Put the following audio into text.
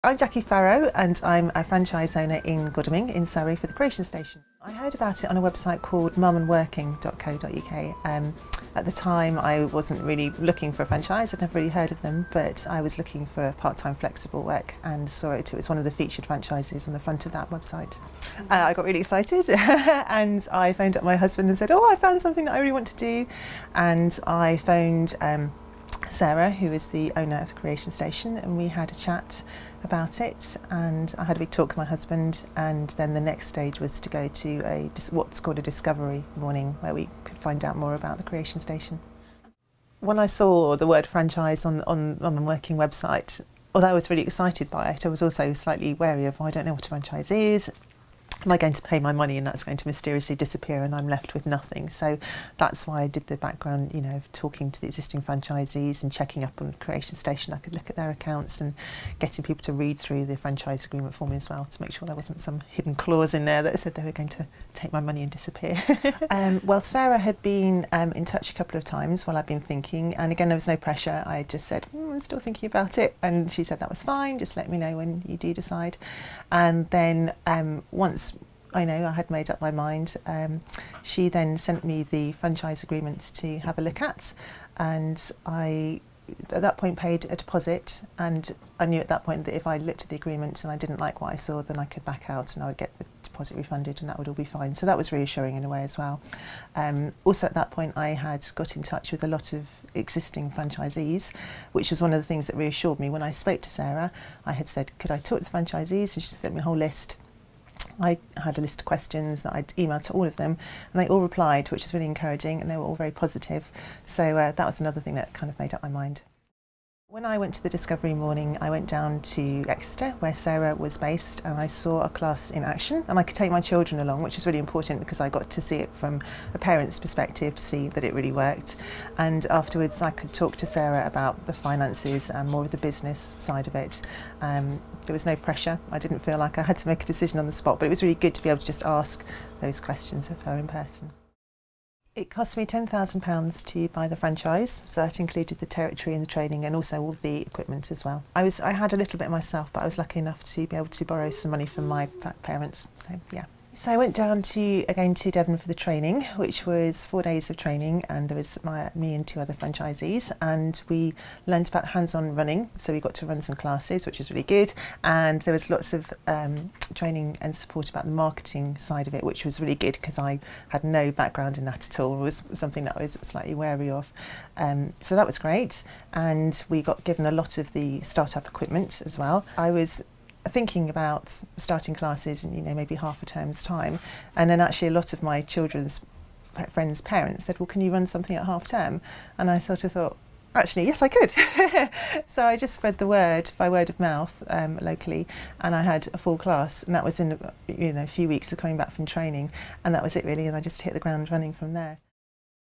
I'm Jackie Farrow and I'm a franchise owner in Godalming in Surrey for the Creation Station. I heard about it on a website called mumandworking.co.uk. At the time I wasn't really looking for a franchise, I'd never really heard of them, but I was looking for part-time flexible work and saw it. It was one of the featured franchises on the front of that website. I got really excited and I phoned up my husband and said, I found something that I really want to do, and I phoned Sarah, who is the owner of the Creation Station, and we had a chat about it, and I had a big talk with my husband, and then the next stage was to go to what's called a discovery morning where we could find out more about the Creation Station. When I saw the word franchise on my working website, although I was really excited by it, I was also slightly wary of, I don't know what a franchise is. Am I going to pay my money and that's going to mysteriously disappear and I'm left with nothing? So that's why I did the background, of talking to the existing franchisees and checking up on Creation Station. I could look at their accounts and getting people to read through the franchise agreement for me as well to make sure there wasn't some hidden clause in there that said they were going to take my money and disappear. Well, Sarah had been in touch a couple of times while I'd been thinking, and again there was no pressure. I just said, I'm still thinking about it, and she said that was fine, just let me know when you do decide. And then once I had made up my mind, she then sent me the franchise agreement to have a look at, and I at that point paid a deposit, and I knew at that point that if I looked at the agreement and I didn't like what I saw, then I could back out and I would get the deposit refunded and that would all be fine. So that was reassuring in a way as well. Also at that point I had got in touch with a lot of existing franchisees, which was one of the things that reassured me. When I spoke to Sarah, I had said, could I talk to the franchisees, and she sent me a whole list. I had a list of questions that I'd emailed to all of them, and they all replied, which was really encouraging, and they were all very positive. So that was another thing that kind of made up my mind. When I went to the discovery morning, I went down to Exeter, where Sarah was based, and I saw a class in action, and I could take my children along, which was really important because I got to see it from a parent's perspective, to see that it really worked. And afterwards I could talk to Sarah about the finances and more of the business side of it. There was no pressure. I didn't feel like I had to make a decision on the spot, but it was really good to be able to just ask those questions of her in person. It cost me £10,000 to buy the franchise, so that included the territory and the training and also all the equipment as well. I had a little bit myself, but I was lucky enough to be able to borrow some money from my parents, so yeah. So I went down to Devon for the training, which was 4 days of training, and there was me and 2 other franchisees, and we learned about hands-on running, so we got to run some classes, which was really good, and there was lots of training and support about the marketing side of it, which was really good because I had no background in that at all. It was something that I was slightly wary of. So that was great, and we got given a lot of the startup equipment as well. I was thinking about starting classes in maybe half a term's time, and then actually a lot of my children's friends' parents said, well, can you run something at half term? And I sort of thought, actually yes I could. So I just spread the word by word of mouth locally, and I had a full class, and that was in a few weeks of coming back from training, and that was it really, and I just hit the ground running from there.